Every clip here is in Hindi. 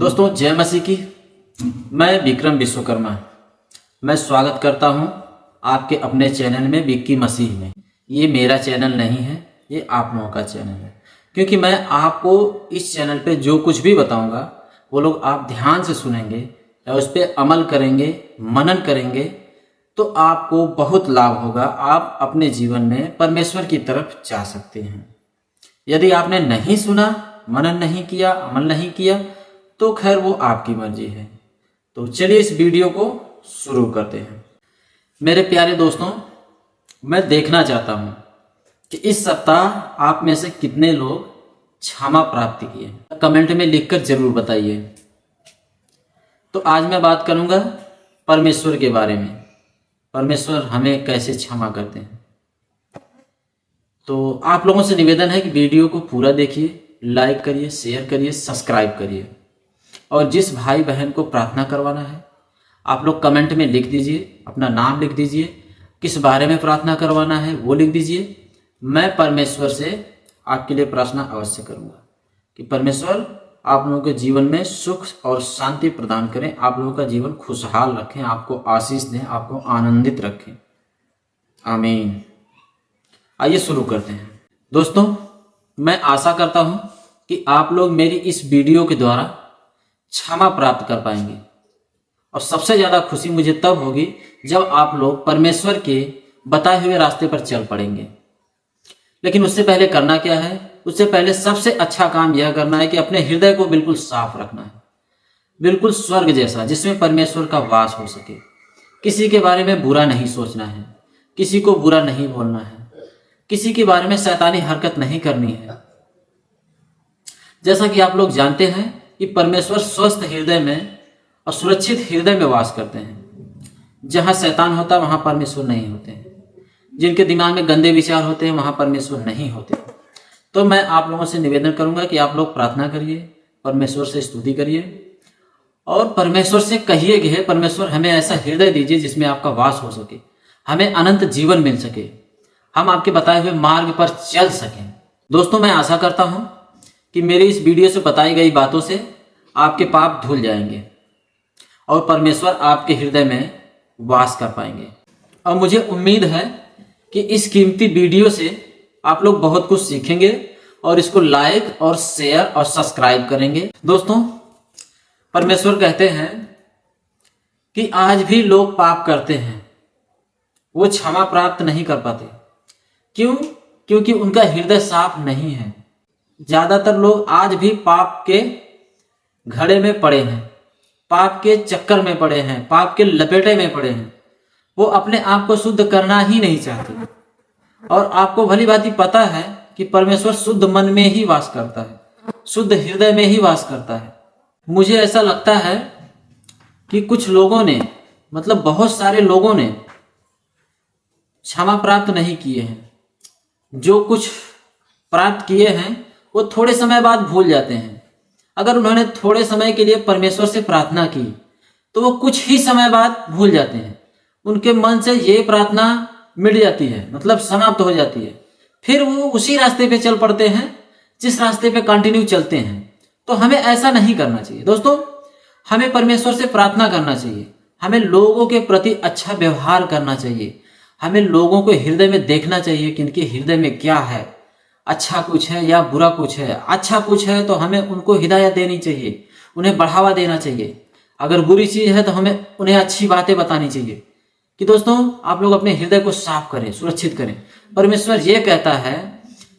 दोस्तों जय मसीह की। मैं विक्रम विश्वकर्मा मैं स्वागत करता हूं आपके अपने चैनल में विक्की मसीह में। ये मेरा चैनल नहीं है, ये आप लोगों का चैनल है, क्योंकि मैं आपको इस चैनल पे जो कुछ भी बताऊंगा वो लोग आप ध्यान से सुनेंगे या उस पर अमल करेंगे, मनन करेंगे तो आपको बहुत लाभ होगा। आप अपने जीवन में परमेश्वर की तरफ जा सकते हैं। यदि आपने नहीं सुना, मनन नहीं किया, अमल नहीं किया तो खैर वो आपकी मर्जी है। तो चलिए इस वीडियो को शुरू करते हैं। मेरे प्यारे दोस्तों, मैं देखना चाहता हूं कि इस सप्ताह आप में से कितने लोग क्षमा प्राप्ति किए। कमेंट में लिखकर जरूर बताइए। तो आज मैं बात करूंगा परमेश्वर के बारे में। परमेश्वर हमें कैसे क्षमा करते हैं। तो आप लोगों से निवेदन है कि वीडियो को पूरा देखिए, लाइक करिए, शेयर करिए, सब्सक्राइब करिए। और जिस भाई बहन को प्रार्थना करवाना है आप लोग कमेंट में लिख दीजिए, अपना नाम लिख दीजिए, किस बारे में प्रार्थना करवाना है वो लिख दीजिए। मैं परमेश्वर से आपके लिए प्रार्थना अवश्य करूंगा कि परमेश्वर आप लोगों के जीवन में सुख और शांति प्रदान करें, आप लोगों का जीवन खुशहाल रखें, आपको आशीष दें, आपको आनंदित रखें। आमीन। आइए शुरू करते हैं। दोस्तों, मैं आशा करता हूं कि आप लोग मेरी इस वीडियो के द्वारा क्षमा प्राप्त कर पाएंगे। और सबसे ज़्यादा खुशी मुझे तब होगी जब आप लोग परमेश्वर के बताए हुए रास्ते पर चल पड़ेंगे। लेकिन उससे पहले करना क्या है? उससे पहले सबसे अच्छा काम यह करना है कि अपने हृदय को बिल्कुल साफ रखना है, बिल्कुल स्वर्ग जैसा, जिसमें परमेश्वर का वास हो सके। किसी के बारे में बुरा नहीं सोचना है, किसी को बुरा नहीं बोलना है, किसी के बारे में शैतानी हरकत नहीं करनी है। जैसा कि आप लोग जानते हैं कि परमेश्वर स्वस्थ हृदय में और सुरक्षित हृदय में वास करते हैं। जहां शैतान होता है वहां परमेश्वर नहीं होते हैं। जिनके दिमाग में गंदे विचार होते हैं वहां परमेश्वर नहीं होते। तो मैं आप लोगों से निवेदन करूंगा कि आप लोग प्रार्थना करिए, परमेश्वर से स्तुति करिए और परमेश्वर से कहिए कि हे परमेश्वर, हमें ऐसा हृदय दीजिए जिसमें आपका वास हो सके, हमें अनंत जीवन मिल सके, हम आपके बताए हुए मार्ग पर चल सकें। दोस्तों, मैं आशा करता हूं कि मेरी इस वीडियो से बताई गई बातों से आपके पाप धुल जाएंगे और परमेश्वर आपके हृदय में वास कर पाएंगे। और मुझे उम्मीद है कि इस कीमती वीडियो से आप लोग बहुत कुछ सीखेंगे और इसको लाइक और शेयर और सब्सक्राइब करेंगे। दोस्तों, परमेश्वर कहते हैं कि आज भी लोग पाप करते हैं, वो क्षमा प्राप्त नहीं कर पाते। क्यों? क्योंकि उनका हृदय साफ नहीं है। ज्यादातर लोग आज भी पाप के घड़े में पड़े हैं, पाप के चक्कर में पड़े हैं, पाप के लपेटे में पड़े हैं। वो अपने आप को शुद्ध करना ही नहीं चाहते। और आपको भली भांति पता है कि परमेश्वर शुद्ध मन में ही वास करता है, शुद्ध हृदय में ही वास करता है। मुझे ऐसा लगता है कि कुछ लोगों ने, मतलब बहुत सारे लोगों ने क्षमा प्राप्त नहीं किए हैं। जो कुछ प्राप्त किए हैं वो थोड़े समय बाद भूल जाते हैं। अगर उन्होंने थोड़े समय के लिए परमेश्वर से प्रार्थना की तो वो कुछ ही समय बाद भूल जाते हैं। उनके मन से ये प्रार्थना मिट जाती है, मतलब समाप्त हो जाती है। फिर वो उसी रास्ते पे चल पड़ते हैं जिस रास्ते पे कंटिन्यू चलते हैं। तो हमें ऐसा नहीं करना चाहिए। दोस्तों, हमें परमेश्वर से प्रार्थना करना चाहिए, हमें लोगों के प्रति अच्छा व्यवहार करना चाहिए, हमें लोगों को हृदय में देखना चाहिए कि इनके हृदय में क्या है, अच्छा कुछ है या बुरा कुछ है। अच्छा कुछ है तो हमें उनको हिदायत देनी चाहिए, उन्हें बढ़ावा देना चाहिए। अगर बुरी चीज है तो हमें उन्हें अच्छी बातें बतानी चाहिए। कि दोस्तों, आप लोग अपने हृदय को साफ करें, सुरक्षित करें। परमेश्वर ये कहता है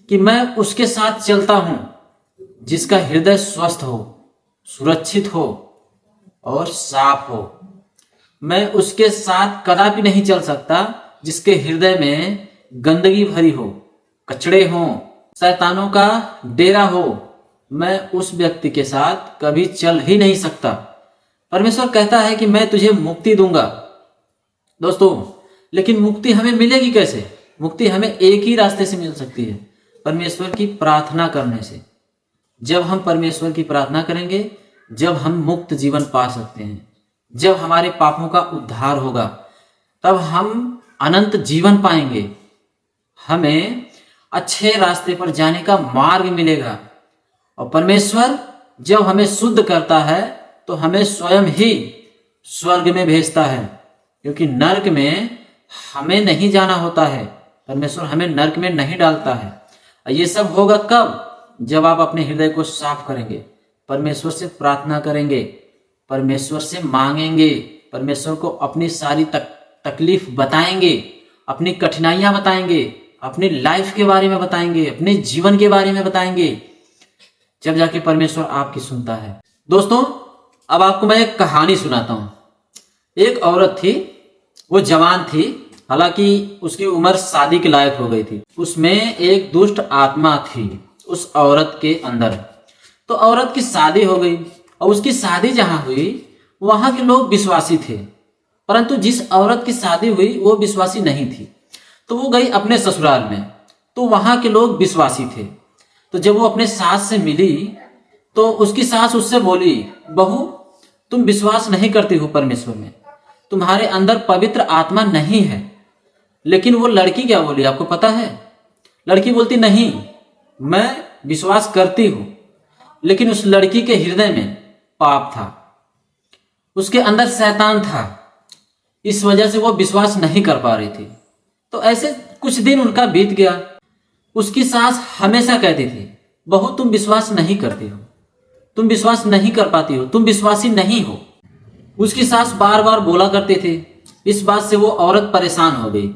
कि मैं उसके साथ चलता हूं जिसका हृदय स्वस्थ हो, सुरक्षित हो और साफ हो। मैं उसके साथ कदापि नहीं चल सकता जिसके हृदय में गंदगी भरी हो, कचड़े हों, शैतानों का डेरा हो। मैं उस व्यक्ति के साथ कभी चल ही नहीं सकता। परमेश्वर कहता है कि मैं तुझे मुक्ति दूंगा। दोस्तों, लेकिन मुक्ति हमें मिलेगी कैसे? मुक्ति हमें एक ही रास्ते से मिल सकती है, परमेश्वर की प्रार्थना करने से। जब हम परमेश्वर की प्रार्थना करेंगे, जब हम मुक्त जीवन पा सकते हैं, जब हमारे पापों का उद्धार होगा, तब हम अनंत जीवन पाएंगे। हमें अच्छे रास्ते पर जाने का मार्ग मिलेगा और परमेश्वर जब हमें शुद्ध करता है तो हमें स्वयं ही स्वर्ग में भेजता है, क्योंकि नरक में हमें नहीं जाना होता है। परमेश्वर हमें नरक में नहीं डालता है। ये सब होगा कब? जब आप अपने हृदय को साफ करेंगे, परमेश्वर से प्रार्थना करेंगे, परमेश्वर से मांगेंगे, परमेश्वर को अपनी सारी तकलीफ बताएंगे, अपनी कठिनाइयां बताएंगे, अपनी लाइफ के बारे में बताएंगे, अपने जीवन के बारे में बताएंगे, जब जाके परमेश्वर आपकी सुनता है। दोस्तों, अब आपको मैं एक कहानी सुनाता हूं। एक औरत थी, वो जवान थी, हालांकि उसकी उम्र शादी के लायक हो गई थी। उसमें एक दुष्ट आत्मा थी उस औरत के अंदर। तो औरत की शादी हो गई, और उसकी शादी जहां हुई वहां के लोग विश्वासी थे, परंतु जिस औरत की शादी हुई वो विश्वासी नहीं थी। तो वो गई अपने ससुराल में, तो वहां के लोग विश्वासी थे। तो जब वो अपने सास से मिली तो उसकी सास उससे बोली, बहू तुम विश्वास नहीं करती हो परमेश्वर में, तुम्हारे अंदर पवित्र आत्मा नहीं है। लेकिन वो लड़की क्या बोली आपको पता है? लड़की बोलती, नहीं मैं विश्वास करती हूं, लेकिन उस लड़की के हृदय में पाप था, उसके अंदर शैतान था, इस वजह से वो विश्वास नहीं कर पा रही थी। तो ऐसे कुछ दिन उनका बीत गया। उसकी सास हमेशा कहती थी, बहू तुम विश्वास नहीं करती हो, तुम विश्वास नहीं कर पाती हो, तुम विश्वासी नहीं हो। उसकी सास बार बार बोला करते थे। इस बात से वो औरत परेशान हो गई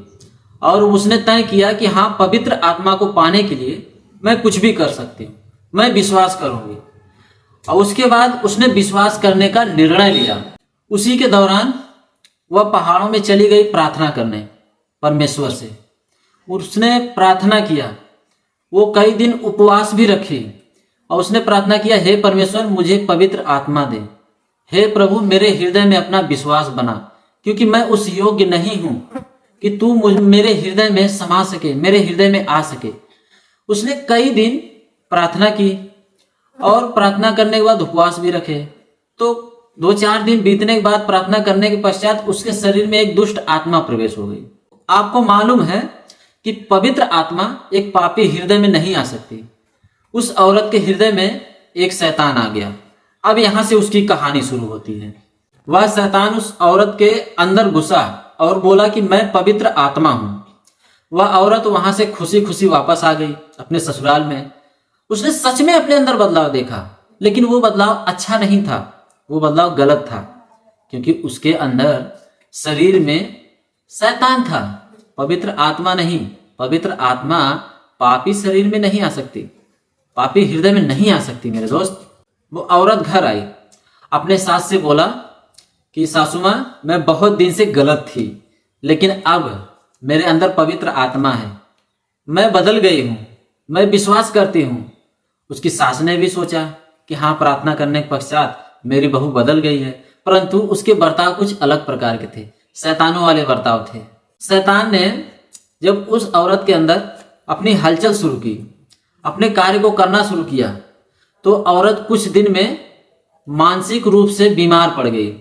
और उसने तय किया कि हाँ, पवित्र आत्मा को पाने के लिए मैं कुछ भी कर सकती हूँ, मैं विश्वास करूंगी। और उसके बाद उसने विश्वास करने का निर्णय लिया। उसी के दौरान वह पहाड़ों में चली गई प्रार्थना करने परमेश्वर से। उसने प्रार्थना किया, वो कई दिन उपवास भी रखी और उसने प्रार्थना किया, हे परमेश्वर मुझे पवित्र आत्मा दे, हे प्रभु मेरे हृदय में अपना विश्वास बना, क्योंकि मैं उस योग्य नहीं हूं कि तू मेरे हृदय में समा सके, मेरे हृदय में आ सके। उसने कई दिन प्रार्थना की और प्रार्थना करने के बाद उपवास भी रखे। तो 2-4 दिन बीतने के बाद प्रार्थना करने के पश्चात उसके शरीर में एक दुष्ट आत्मा प्रवेश हो गई। आपको मालूम है कि पवित्र आत्मा एक पापी हृदय में नहीं आ सकती। उस औरत के हृदय में एक शैतान आ गया। अब यहां से उसकी कहानी शुरू होती है। वह शैतान उस औरत के अंदर घुसा और बोला कि मैं पवित्र आत्मा हूं। वह औरत वहां से खुशी खुशी वापस आ गई अपने ससुराल में। उसने सच में अपने अंदर बदलाव देखा, लेकिन वो बदलाव अच्छा नहीं था, वो बदलाव गलत था, क्योंकि उसके अंदर शरीर में शैतान था, पवित्र आत्मा नहीं। पवित्र आत्मा पापी शरीर में नहीं आ सकती, पापी हृदय में नहीं आ सकती मेरे दोस्त। वो औरत घर आई, अपने सास से बोला कि सासू मां मैं बहुत दिन से गलत थी, लेकिन अब मेरे अंदर पवित्र आत्मा है, मैं बदल गई हूं, मैं विश्वास करती हूं। उसकी सास ने भी सोचा कि हाँ, प्रार्थना करने के पश्चात मेरी बहू बदल गई है, परंतु उसके बर्ताव कुछ अलग प्रकार के थे, शैतानों वाले बर्ताव थे। शैतान ने जब उस औरत के अंदर अपनी हलचल शुरू की, अपने कार्य को करना शुरू किया, तो औरत कुछ दिन में मानसिक रूप से बीमार पड़ गई।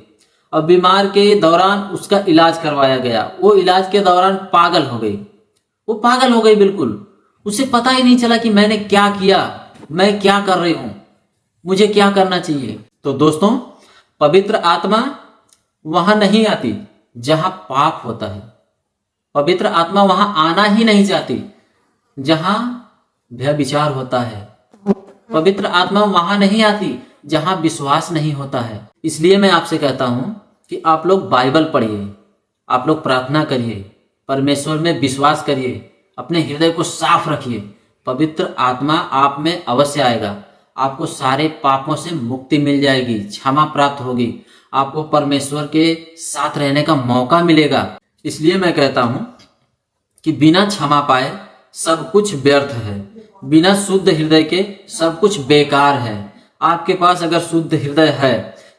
और बीमार के दौरान उसका इलाज करवाया गया। वो इलाज के दौरान पागल हो गई, वो पागल हो गई बिल्कुल। उसे पता ही नहीं चला कि मैंने क्या किया, मैं क्या कर रही हूं, मुझे क्या करना चाहिए। तो दोस्तों, पवित्र आत्मा वहां नहीं आती जहां पाप होता है। पवित्र आत्मा वहां आना ही नहीं चाहती जहां व्यभिचार होता है। पवित्र आत्मा वहां नहीं आती जहां विश्वास नहीं होता है। इसलिए मैं आपसे कहता हूं कि आप लोग बाइबल पढ़िए, आप लोग प्रार्थना करिए, परमेश्वर में विश्वास करिए, अपने हृदय को साफ रखिए। पवित्र आत्मा आप में अवश्य आएगा, आपको सारे पापों से मुक्ति मिल जाएगी, क्षमा प्राप्त होगी, आपको परमेश्वर के साथ रहने का मौका मिलेगा। इसलिए मैं कहता हूं कि बिना क्षमा पाए सब कुछ व्यर्थ है, बिना शुद्ध हृदय के सब कुछ बेकार है। आपके पास अगर शुद्ध हृदय है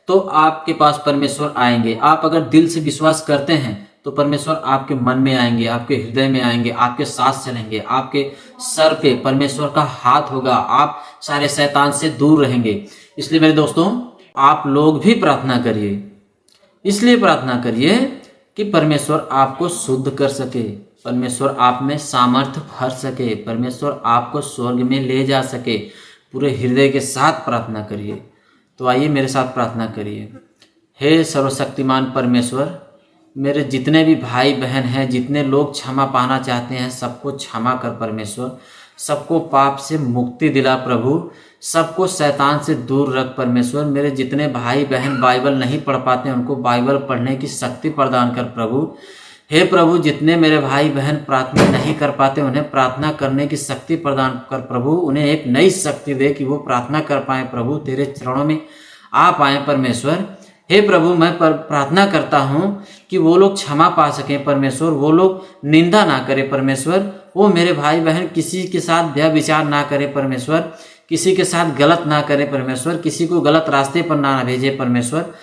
तो आपके पास परमेश्वर आएंगे। आप अगर दिल से विश्वास करते हैं तो परमेश्वर आपके मन में आएंगे, आपके हृदय में आएंगे, आपके साथ चलेंगे, आपके सर पे परमेश्वर का हाथ होगा, आप सारे शैतान से दूर रहेंगे। इसलिए मेरे दोस्तों, आप लोग भी प्रार्थना करिए, इसलिए प्रार्थना करिए कि परमेश्वर आपको शुद्ध कर सके, परमेश्वर आप में सामर्थ्य भर सके, परमेश्वर आपको स्वर्ग में ले जा सके। पूरे हृदय के साथ प्रार्थना करिए। तो आइए मेरे साथ प्रार्थना करिए। हे सर्वशक्तिमान परमेश्वर, मेरे जितने भी भाई बहन हैं, जितने लोग क्षमा पाना चाहते हैं, सबको क्षमा कर परमेश्वर। सबको पाप से मुक्ति दिला प्रभु, सबको शैतान से दूर रख परमेश्वर। मेरे जितने भाई बहन बाइबल नहीं पढ़ पाते हैं, उनको बाइबल पढ़ने की शक्ति प्रदान कर प्रभु। हे प्रभु, जितने मेरे भाई बहन प्रार्थना नहीं कर पाते, उन्हें प्रार्थना करने की शक्ति प्रदान कर प्रभु। उन्हें एक नई शक्ति दे कि वो प्रार्थना कर पाए प्रभु, तेरे चरणों में आ पाए परमेश्वर। हे प्रभु, मैं प्रार्थना करता हूँ कि वो लोग क्षमा पा सकें परमेश्वर, वो लोग निंदा ना करें परमेश्वर। वो मेरे भाई बहन किसी के साथ व्यभिचार ना करें परमेश्वर, किसी के साथ गलत ना करें परमेश्वर, किसी को गलत रास्ते पर ना भेजे परमेश्वर।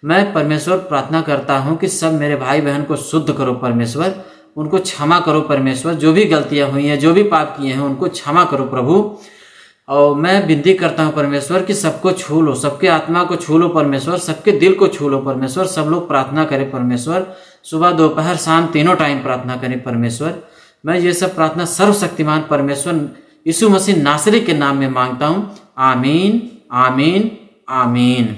मैं परमेश्वर प्रार्थना करता हूँ कि सब मेरे भाई बहन को शुद्ध करो परमेश्वर, उनको क्षमा करो परमेश्वर। जो भी गलतियाँ हुई हैं, जो भी पाप किए हैं, उनको क्षमा करो प्रभु। और मैं विनती करता हूँ परमेश्वर कि सबको छू लो, सबके आत्मा को छू लो परमेश्वर, सबके दिल को छू लो परमेश्वर। सब लोग प्रार्थना करें परमेश्वर, सुबह दोपहर शाम तीनों टाइम प्रार्थना करें परमेश्वर। मैं ये सब प्रार्थना सर्वशक्तिमान परमेश्वर यीशु मसीह नासरी के नाम में मांगता हूँ। आमीन, आमीन, आमीन।